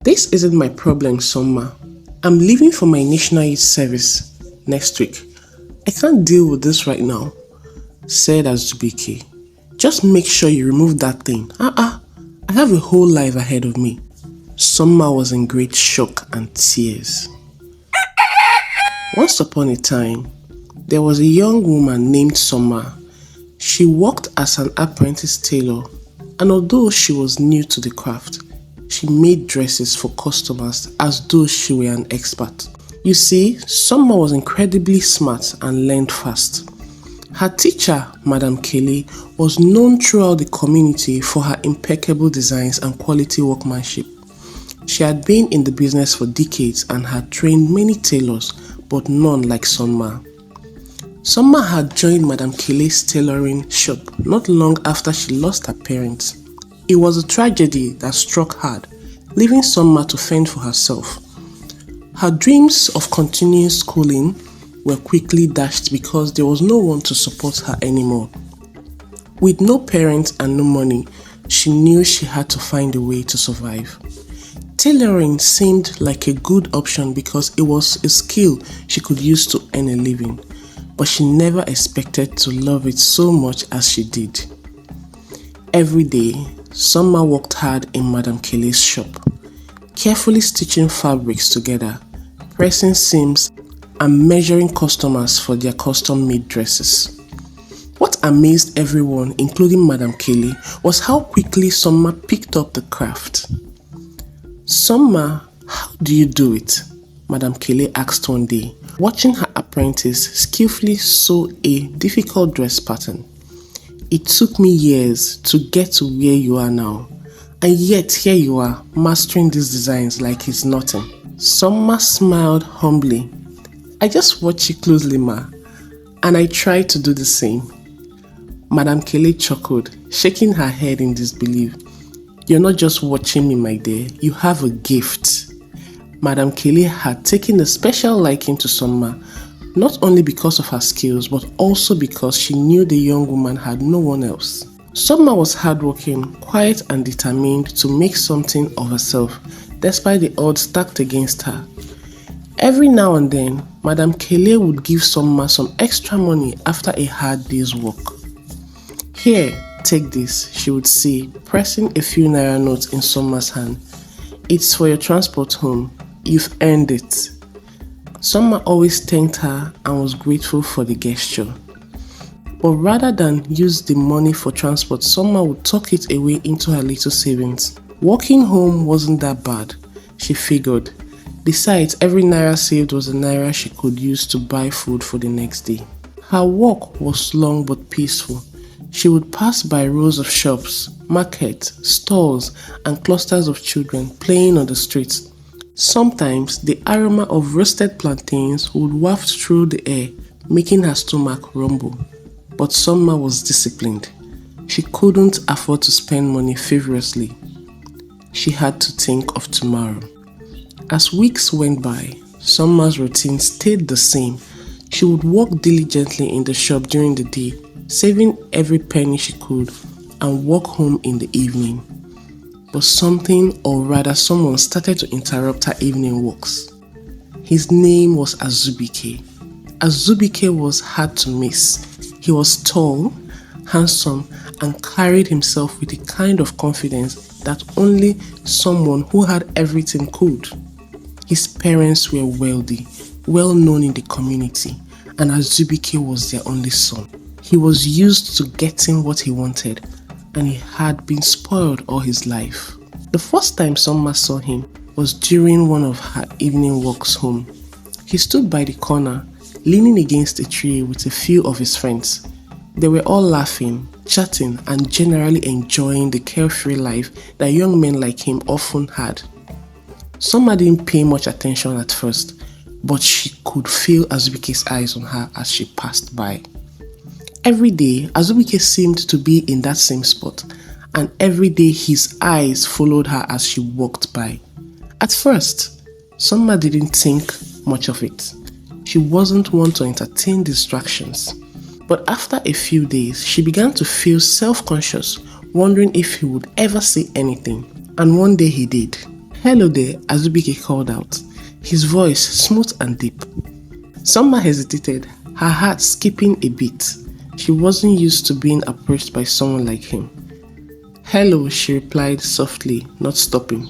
This isn't my problem, Summer. I'm leaving for my national youth service next week. I can't deal with this right now, said Azubike. Just make sure you remove that thing. I have a whole life ahead of me. Summer was in great shock and tears. Once upon a time, there was a young woman named Summer. She worked as an apprentice tailor, and although she was new to the craft, she made dresses for customers as though she were an expert. You see, Summer was incredibly smart and learned fast. Her teacher, Madam Kelly, was known throughout the community for her impeccable designs and quality workmanship. She had been in the business for decades and had trained many tailors, but none like Summer. Summer had joined Madam Kelly's tailoring shop not long after she lost her parents. It was a tragedy that struck hard, leaving Summer to fend for herself. Her dreams of continuing schooling were quickly dashed because there was no one to support her anymore. With no parents and no money, she knew she had to find a way to survive. Tailoring seemed like a good option because it was a skill she could use to earn a living, but she never expected to love it so much as she did. Every day, Summer worked hard in Madam Kelly's shop, carefully stitching fabrics together, pressing seams, and measuring customers for their custom-made dresses. What amazed everyone, including Madam Kelly, was how quickly Summer picked up the craft. "Summer, how do you do it?" Madam Kelly asked one day, watching her apprentice skillfully sew a difficult dress pattern. "It took me years to get to where you are now, and yet here you are, mastering these designs like it's nothing." Summer smiled humbly. "I just watch you closely, ma, and I try to do the same." Madam Kelly chuckled, shaking her head in disbelief. "You're not just watching me, my dear, you have a gift." Madam Kelly had taken a special liking to Summer, not only because of her skills, but also because she knew the young woman had no one else. Summer was hardworking, quiet and determined to make something of herself, despite the odds stacked against her. Every now and then, Madam Kelly would give Summer some extra money after a hard day's work. "Here, take this," she would say, pressing a few naira notes in Summer's hand. "It's for your transport home. You've earned it." Summer always thanked her and was grateful for the gesture. But rather than use the money for transport, Summer would tuck it away into her little savings. Walking home wasn't that bad, she figured. Besides, every naira saved was a naira she could use to buy food for the next day. Her walk was long but peaceful. She would pass by rows of shops, markets, stalls, and clusters of children playing on the streets. Sometimes the aroma of roasted plantains would waft through the air, making her stomach rumble. But Summer was disciplined. She couldn't afford to spend money frivolously. She had to think of tomorrow. As weeks went by, Summer's routine stayed the same. She would work diligently in the shop during the day, saving every penny she could, and walk home in the evening. But something, or rather someone, started to interrupt her evening walks. His name was Azubike. Azubike was hard to miss. He was tall, handsome, and carried himself with a kind of confidence that only someone who had everything could. His parents were wealthy, well known in the community, and Azubike was their only son. He was used to getting what he wanted, and he had been spoiled all his life. The first time Summer saw him was during one of her evening walks home. He stood by the corner, leaning against a tree with a few of his friends. They were all laughing, chatting, and generally enjoying the carefree life that young men like him often had. Summer didn't pay much attention at first, but she could feel Azubike's eyes on her as she passed by. Every day, Azubike seemed to be in that same spot, and every day his eyes followed her as she walked by. At first, Summer didn't think much of it. She wasn't one to entertain distractions. But after a few days, she began to feel self-conscious, wondering if he would ever say anything. And one day he did. "Hello there," Azubike called out, his voice smooth and deep. Summer hesitated, her heart skipping a beat. She wasn't used to being approached by someone like him. "Hello," she replied softly, not stopping.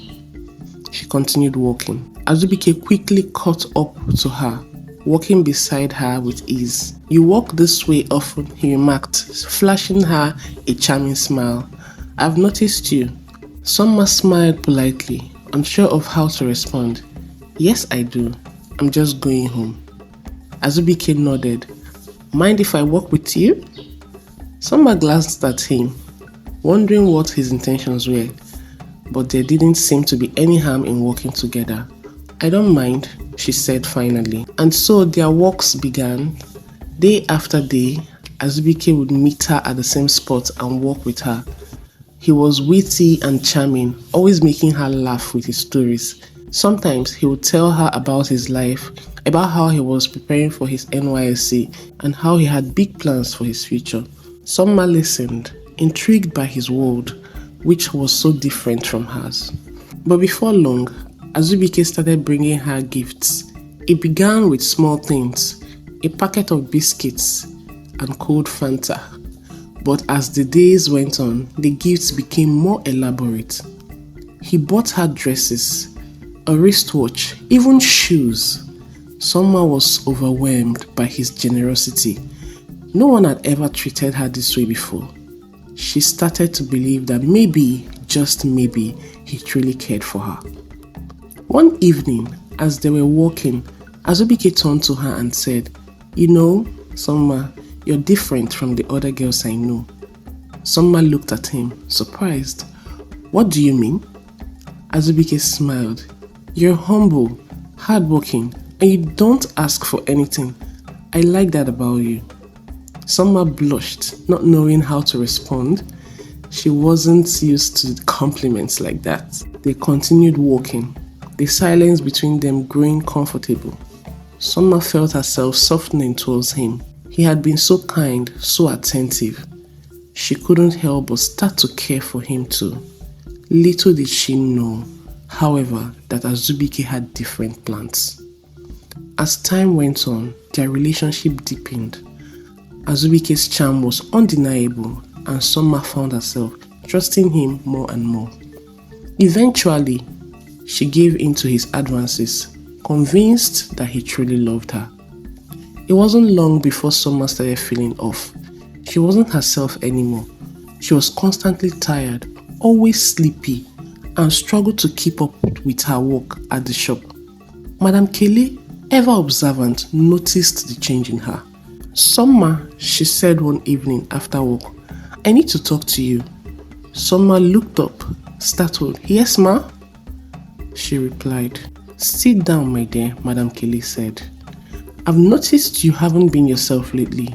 She continued walking. Azubike quickly caught up to her, walking beside her with ease. "You walk this way often," he remarked, flashing her a charming smile. "I've noticed you." Summer smiled politely, unsure of how to respond. "Yes, I do. I'm just going home." Azubike nodded. "Mind if I walk with you?" Summer glanced at him, wondering what his intentions were, but there didn't seem to be any harm in walking together. "I don't mind," she said finally. And so their walks began. Day after day, Azubike would meet her at the same spot and walk with her. He was witty and charming, always making her laugh with his stories. Sometimes he would tell her about his life, about how he was preparing for his NYSC and how he had big plans for his future. Summer listened, intrigued by his world, which was so different from hers. But before long, Azubike started bringing her gifts. It began with small things, a packet of biscuits and cold Fanta. But as the days went on, the gifts became more elaborate. He bought her dresses, a wristwatch, even shoes. Summer was overwhelmed by his generosity. No one had ever treated her this way before. She started to believe that maybe, just maybe, he truly cared for her. One evening, as they were walking, Azubike turned to her and said, "You know, Summer, you're different from the other girls I know." Summer looked at him, surprised. "What do you mean?" Azubike smiled. "You're humble, hardworking, and you don't ask for anything. I like that about you." Summer blushed, not knowing how to respond. She wasn't used to compliments like that. They continued walking, the silence between them growing comfortable. Summer felt herself softening towards him. He had been so kind, so attentive. She couldn't help but start to care for him too. Little did she know, however, that Azubike had different plans. As time went on, their relationship deepened. Azubike's charm was undeniable, and Summer found herself trusting him more and more. Eventually, she gave in to his advances, convinced that he truly loved her. It wasn't long before Summer started feeling off. She wasn't herself anymore. She was constantly tired, always sleepy, and struggled to keep up with her work at the shop. Madame Kele, ever observant, noticed the change in her. "Summer," she said one evening after work, "I need to talk to you." Summer looked up, startled. "Yes, ma?" She replied. "Sit down, my dear," Madame Kele said. "I've noticed you haven't been yourself lately.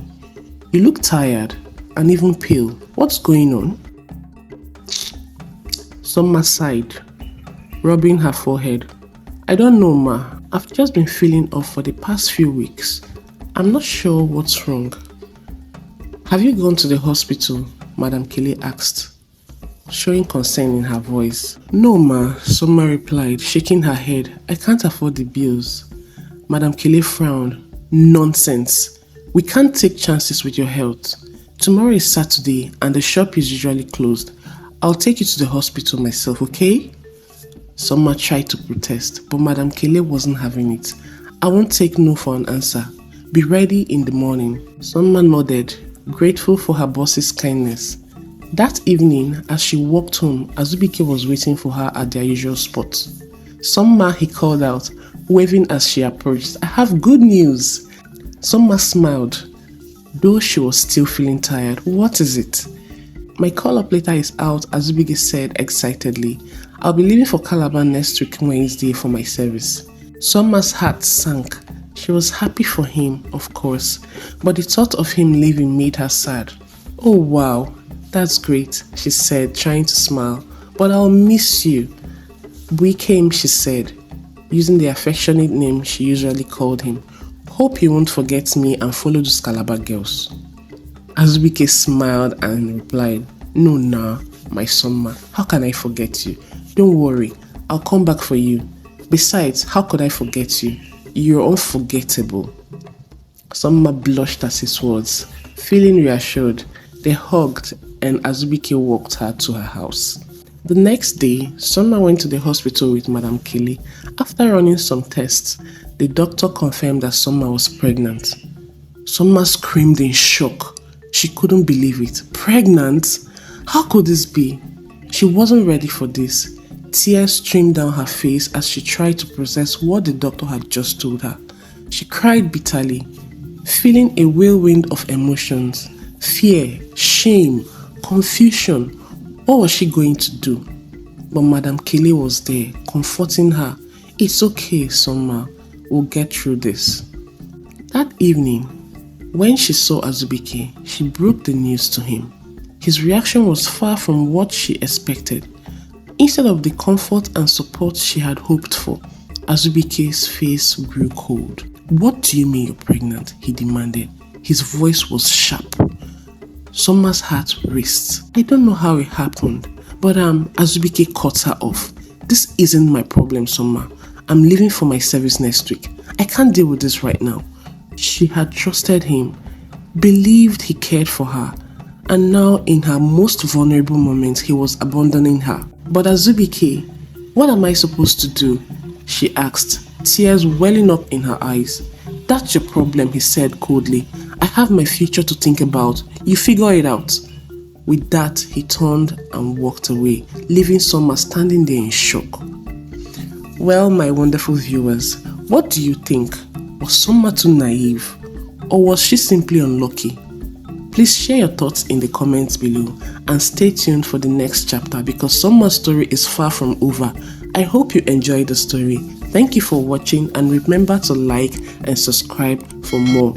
You look tired and even pale. What's going on?" Summer sighed, rubbing her forehead. "I don't know, ma. I've just been feeling off for the past few weeks. I'm not sure what's wrong." "Have you gone to the hospital?" Madame Kele asked, showing concern in her voice. "No, ma," Summer replied, shaking her head. "I can't afford the bills." Madame Kele frowned. "Nonsense. We can't take chances with your health. Tomorrow is Saturday and the shop is usually closed. I'll take you to the hospital myself, okay?" Summer tried to protest, but Madame Kele wasn't having it. "I won't take no for an answer. Be ready in the morning." Summer nodded, grateful for her boss's kindness. That evening, as she walked home, Azubike was waiting for her at their usual spot. "Summer," he called out, waving as she approached. "I have good news." Summer smiled, though she was still feeling tired. "What is it?" "My call-up letter is out," Azubike said excitedly. "I'll be leaving for Calabar next week Wednesday for my service." Summer's heart sank. She was happy for him, of course, but the thought of him leaving made her sad. "Oh wow, that's great," she said, trying to smile. "But I'll miss you." "Buikem," she said, using the affectionate name she usually called him. "Hope you won't forget me and follow those Calabar girls." Azubike smiled and replied, "No, nah, my Summer, how can I forget you? Don't worry, I'll come back for you. Besides, how could I forget you? You're unforgettable. Soma blushed at his words. Feeling reassured, they hugged and Azubike walked her to her house. The next day, Soma went to the hospital with Madam Kelly. After running some tests, the doctor confirmed that Soma was pregnant. Soma screamed in shock. She couldn't believe it. Pregnant? How could this be? She wasn't ready for this. Tears streamed down her face as she tried to process what the doctor had just told her. She cried bitterly, feeling a whirlwind of emotions. Fear, shame, confusion. What was she going to do? But Madam Kelly was there, comforting her. It's okay, Soma. We'll get through this. That evening, when she saw Azubike, she broke the news to him. His reaction was far from what she expected. Instead of the comfort and support she had hoped for, Azubike's face grew cold. What do you mean you're pregnant? He demanded. His voice was sharp. Soma's heart raced. I don't know how it happened, but Azubike cut her off. This isn't my problem, Soma. I'm leaving for my service next week. I can't deal with this right now. She had trusted him, believed he cared for her, and now in her most vulnerable moments, he was abandoning her. But Azubike, what am I supposed to do? She asked, tears welling up in her eyes. That's your problem, he said coldly. I have my future to think about. You figure it out. With that, he turned and walked away, leaving Soma standing there in shock. Well, my wonderful viewers, what do you think? Was Soma too naive? Or was she simply unlucky? Please share your thoughts in the comments below and stay tuned for the next chapter because Soma's story is far from over. I hope you enjoyed the story. Thank you for watching and remember to like and subscribe for more.